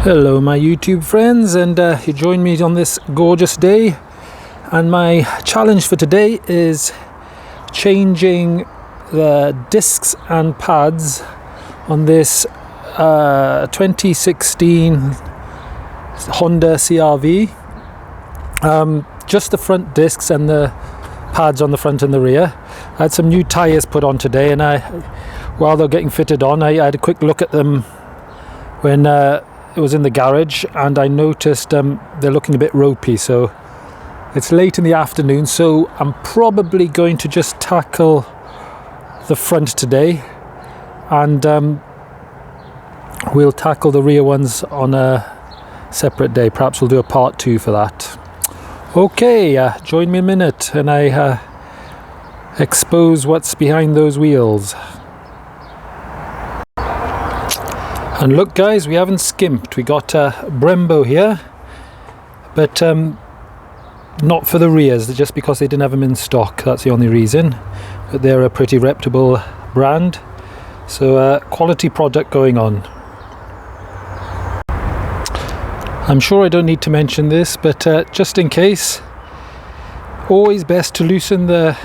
Hello my YouTube friends, and you join me on this gorgeous day, and my challenge for today is changing the discs and pads on this 2016 Honda CRV. Just the front discs and the pads on the front and the rear. I had some new tyres put on today, and while they're getting fitted on, I had a quick look at them when it was in the garage, and I noticed they're looking a bit ropey. So it's late in the afternoon, so I'm probably going to just tackle the front today, and we'll tackle the rear ones on a separate day. Perhaps we'll do a part 2 for that. Okay, join me a minute and I expose what's behind those wheels. And look guys, we haven't skimped. We got a Brembo here, but not for the rears, just because they didn't have them in stock. That's the only reason. But they're a pretty reputable brand, so quality product going on. I'm sure I don't need to mention this, but just in case, always best to loosen the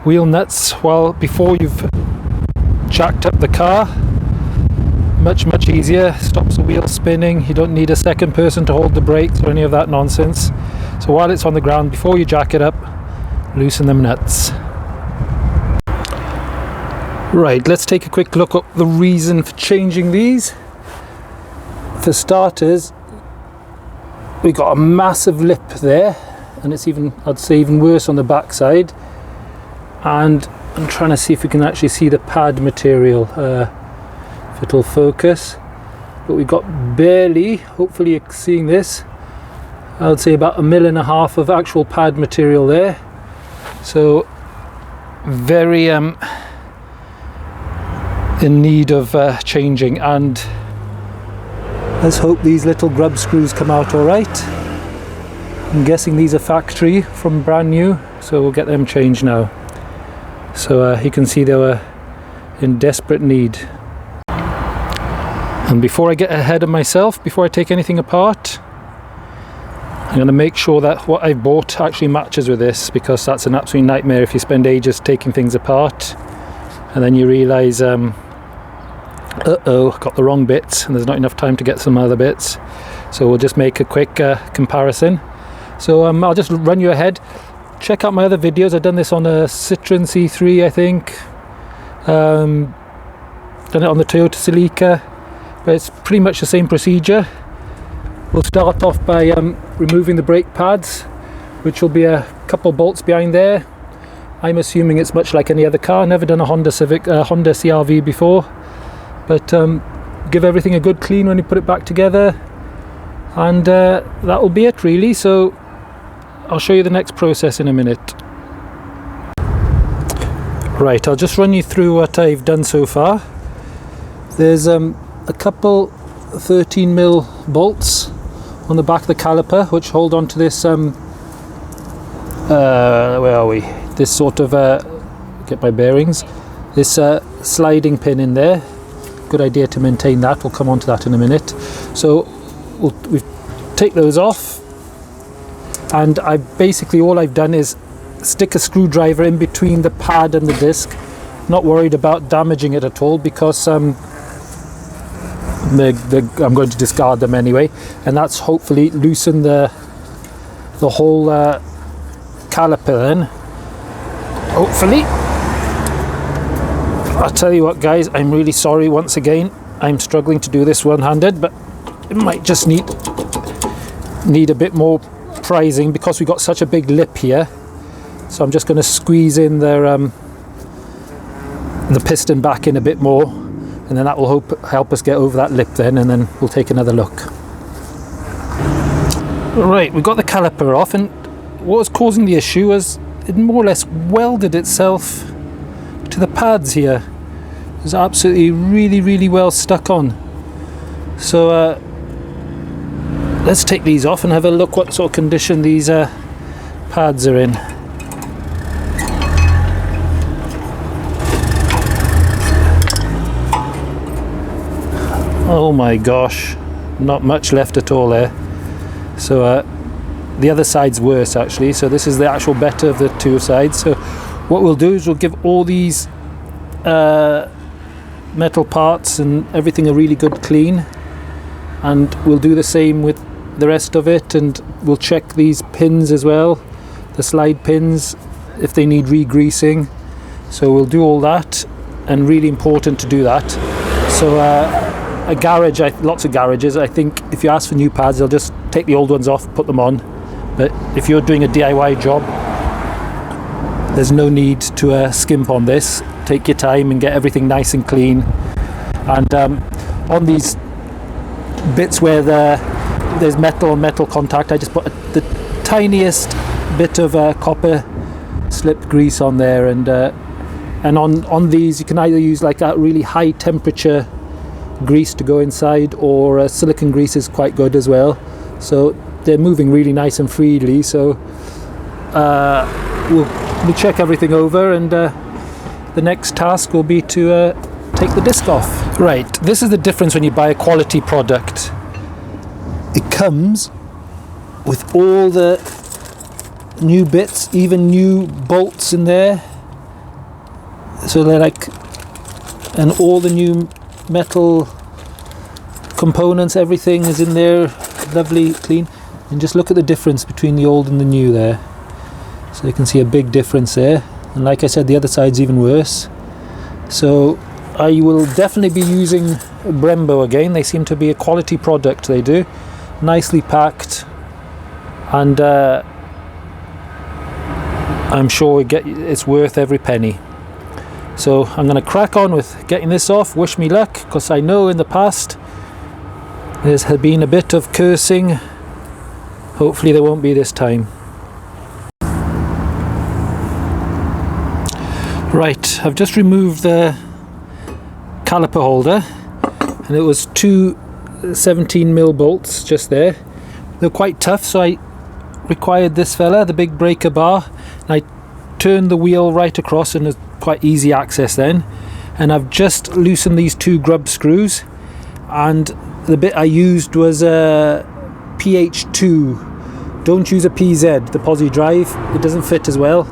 wheel nuts before you've jacked up the car. Much easier, stops the wheel spinning. You don't need a second person to hold the brakes or any of that nonsense. So while it's on the ground, before you jack it up, loosen them nuts. Right, let's take a quick look at the reason for changing these. For starters, we got a massive lip there, and it's even, I'd say, even worse on the back side. And I'm trying to see if we can actually see the pad material. If it'll focus, but we've got barely, hopefully you're seeing this, I would say about 1.5 mil of actual pad material there. So very in need of changing, and let's hope these little grub screws come out all right. I'm guessing these are factory from brand new, so we'll get them changed now. So you can see they were in desperate need. And before I get ahead of myself, before I take anything apart, I'm going to make sure that what I've bought actually matches with this, because that's an absolute nightmare if you spend ages taking things apart and then you realise, uh-oh, got the wrong bits and there's not enough time to get some other bits. So we'll just make a quick comparison. So I'll just run you ahead. Check out my other videos. I've done this on a Citroen C3, I think. Done it on the Toyota Celica. But it's pretty much the same procedure. We'll start off by removing the brake pads, which will be a couple bolts behind there. I'm assuming it's much like any other car. Never done a Honda CRV before, but give everything a good clean when you put it back together, and that will be it really. So I'll show you the next process in a minute. Right, I'll just run you through what I've done so far. There's a couple 13 mil bolts on the back of the caliper, which hold on to this where are we, this sort of get my bearings, this sliding pin in there. Good idea to maintain that. We'll come on to that in a minute. So we take those off, and all I've done is stick a screwdriver in between the pad and the disc. Not worried about damaging it at all, because I'm going to discard them anyway, and that's hopefully loosen the whole caliper then, hopefully. I'll tell you what guys, I'm really sorry once again. I'm struggling to do this one-handed, but it might just need a bit more prizing because we've got such a big lip here. So I'm just going to squeeze in the piston back in a bit more, and then that will help us get over that lip then, and then we'll take another look. Right, we've got the caliper off, and what was causing the issue was it more or less welded itself to the pads here. It was absolutely really well stuck on. So let's take these off and have a look what sort of condition these pads are in. Oh my gosh, not much left at all there. So the other side's worse actually, so this is the actual better of the two sides. So what we'll do is we'll give all these metal parts and everything a really good clean, and we'll do the same with the rest of it, and we'll check these pins as well, the slide pins, if they need re-greasing. So we'll do all that, and really important to do that. So a garage, lots of garages, I think if you ask for new pads, they'll just take the old ones off, put them on. But if you're doing a DIY job, there's no need to skimp on this. Take your time and get everything nice and clean. And on these bits where there's metal on metal contact, I just put the tiniest bit of copper slip grease on there, and on these you can either use like that really high temperature grease to go inside, or silicone grease is quite good as well. So they're moving really nice and freely. So we'll check everything over, and the next task will be to take the disc off. Right, this is the difference when you buy a quality product. It comes with all the new bits, even new bolts in there. So they're like, and all the new metal components, everything is in there, lovely clean. And just look at the difference between the old and the new there. So you can see a big difference there. And like I said, the other side's even worse. So I will definitely be using Brembo again. They seem to be a quality product, they do. Nicely packed, and I'm sure it's worth every penny. So I'm going to crack on with getting this off. Wish me luck, because I know in the past there's been a bit of cursing. Hopefully there won't be this time. Right, I've just removed the caliper holder, and it was two 17mm bolts just there. They're quite tough, so I required this fella, the big breaker bar, and I turned the wheel right across, and it's quite easy access then. And I've just loosened these two grub screws, and the bit I used was a PH2. Don't use a PZ, the posi drive, it doesn't fit as well.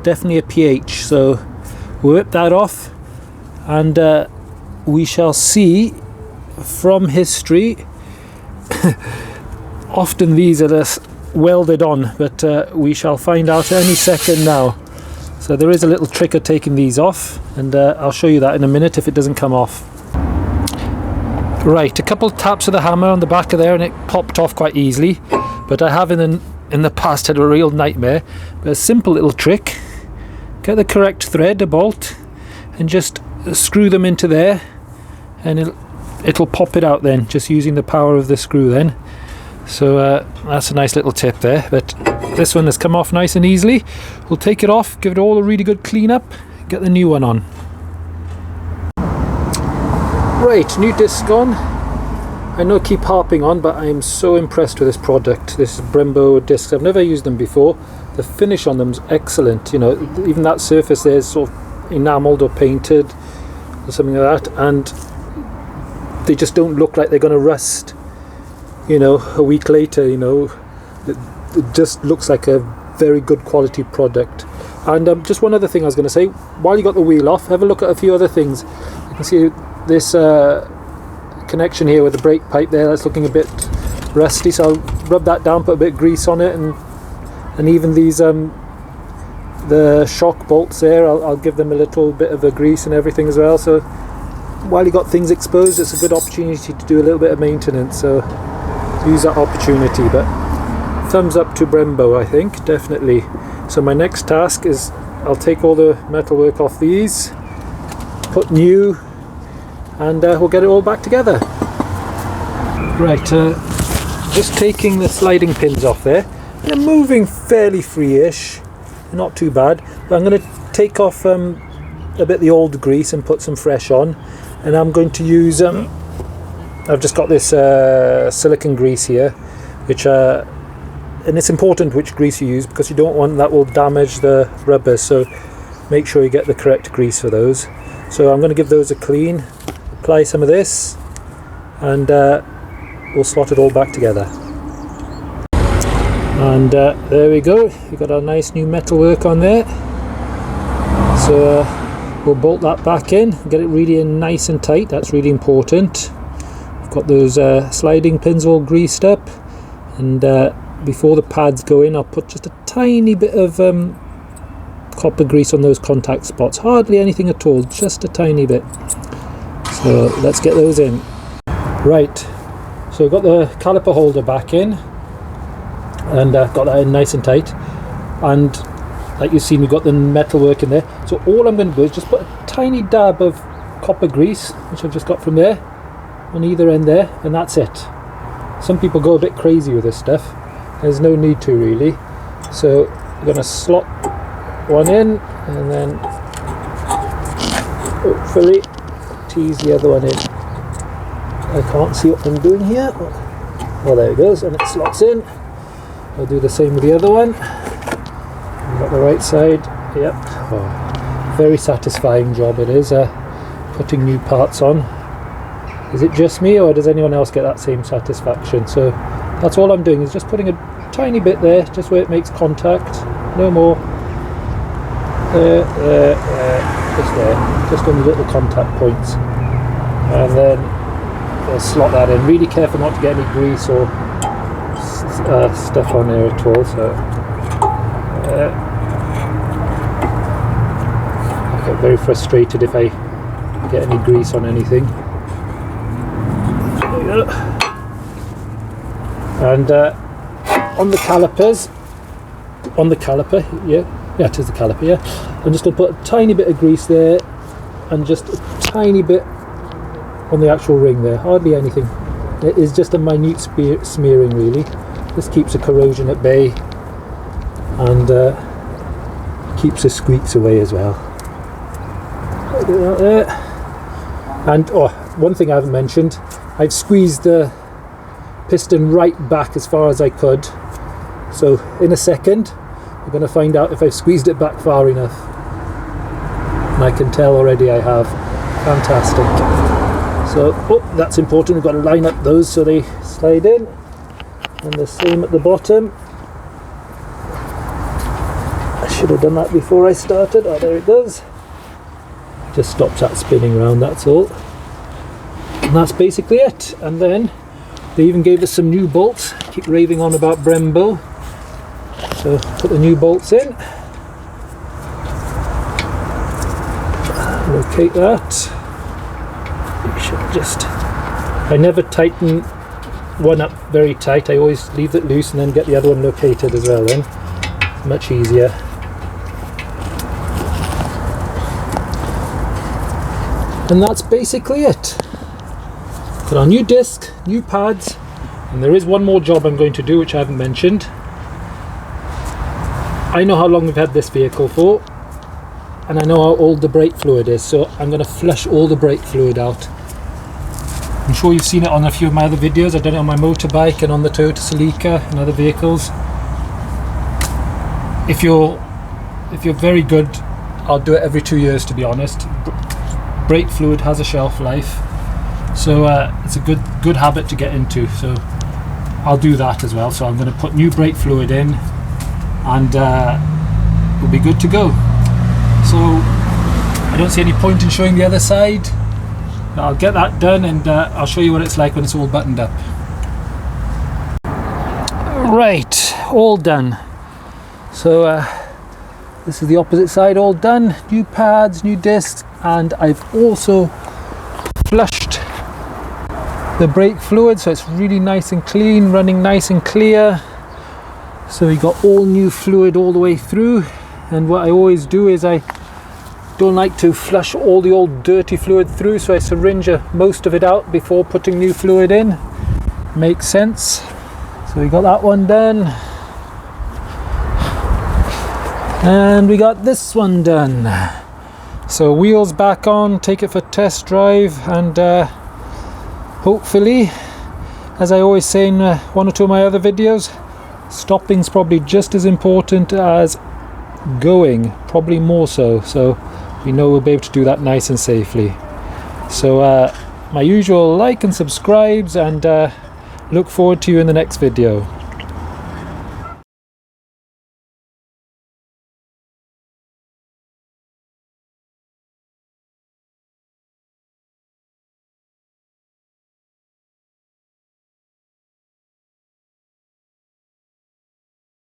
Definitely a PH. So we'll whip that off, and we shall see from history. Often these are just welded on, but we shall find out any second now. So there is a little trick of taking these off, and I'll show you that in a minute if it doesn't come off. Right, a couple taps of the hammer on the back of there and it popped off quite easily, but I have in the past had a real nightmare. But a simple little trick: get the correct thread, a bolt, and just screw them into there, and it'll pop it out then, just using the power of the screw then. So that's a nice little tip there. But this one has come off nice and easily. We'll take it off, give it all a really good clean up, get the new one on. Right, new disc on. I know I keep harping on, but I am so impressed with this product. This is Brembo discs. I've never used them before. The finish on them is excellent. You know, even that surface there is sort of enameled or painted or something like that, and they just don't look like they're going to rust, you know, a week later. You know, it just looks like a very good quality product. And just one other thing I was going to say, while you got the wheel off, have a look at a few other things. You can see this connection here with the brake pipe there, that's looking a bit rusty, so I'll rub that down, put a bit of grease on it, and even these the shock bolts there, I'll give them a little bit of a grease and everything as well. So while you got things exposed, it's a good opportunity to do a little bit of maintenance, so use that opportunity. But thumbs up to Brembo, I think, definitely. So my next task is I'll take all the metalwork off these, put new, and we'll get it all back together. Right, just taking the sliding pins off there. They're moving fairly free-ish, not too bad, but I'm going to take off a bit of the old grease and put some fresh on, and I'm going to use I've just got this silicone grease here, which and it's important which grease you use, because you don't want that will damage the rubbers, so make sure you get the correct grease for those. So I'm going to give those a clean, apply some of this, and we'll slot it all back together. And there we go, we've got our nice new metalwork on there. So we'll bolt that back in, get it really in nice and tight. That's really important. I've got those sliding pins all greased up, and before the pads go in, I'll put just a tiny bit of copper grease on those contact spots. Hardly anything at all, just a tiny bit. So let's get those in. Right, so we've got the caliper holder back in, and got that in nice and tight. And like you've seen, we've got the metal work in there. So all I'm going to do is just put a tiny dab of copper grease, which I've just got from there, on either end there, and that's it. Some people go a bit crazy with this stuff. There's no need to really. So I'm going to slot one in, and then hopefully tease the other one in. I can't see what I'm doing here. Oh, there it goes, and it slots in. I'll do the same with the other one. We've got the right side. Yep. Oh, very satisfying job it is, putting new parts on. Is it just me, or does anyone else get that same satisfaction? So that's all I'm doing, is just putting a tiny bit there, just where it makes contact. No more. There, just there, just on the little contact points. And then we'll slot that in. Really careful not to get any grease or stuff on there at all. So I get very frustrated if I get any grease on anything. There we go. And on the calipers, on the caliper, yeah, it is the caliper, yeah. I'm just going to put a tiny bit of grease there, and just a tiny bit on the actual ring there, hardly anything. It is just a minute smearing really. This keeps the corrosion at bay, and keeps the squeaks away as well. Do that there. And one thing I haven't mentioned, I've squeezed the piston right back as far as I could. So in a second, we're going to find out if I've squeezed it back far enough. And I can tell already I have. Fantastic. So, that's important. We've got to line up those so they slide in. And the same at the bottom. I should have done that before I started. Oh, there it goes. Just stops that spinning around, that's all. And that's basically it. And then they even gave us some new bolts. Keep raving on about Brembo. So put the new bolts in. Locate that. You should just. I never tighten one up very tight. I always leave it loose and then get the other one located as well. Then it's much easier. And that's basically it. Got our new disc, new pads, and there is one more job I'm going to do which I haven't mentioned. I know how long we've had this vehicle for, and I know how old the brake fluid is, so I'm going to flush all the brake fluid out. I'm sure you've seen it on a few of my other videos. I've done it on my motorbike and on the Toyota Celica and other vehicles. If you're very good, I'll do it every 2 years, to be honest. Brake fluid has a shelf life, so it's a good habit to get into, so I'll do that as well. So I'm going to put new brake fluid in, and we'll be good to go. So I don't see any point in showing the other side. I'll get that done, and I'll show you what it's like when it's all buttoned up. Right, all done. So this is the opposite side, all done. New pads, new discs, and I've also flushed the brake fluid, so it's really nice and clean, running nice and clear. So we got all new fluid all the way through. And what I always do is I don't like to flush all the old dirty fluid through, so I syringe most of it out before putting new fluid in. Makes sense. So we got that one done, and we got this one done. So wheels back on, take it for test drive, and hopefully, as I always say in one or two of my other videos, stopping's probably just as important as going, probably more so. So we know we'll be able to do that nice and safely. So my usual like and subscribes, and Look forward to you in the next video.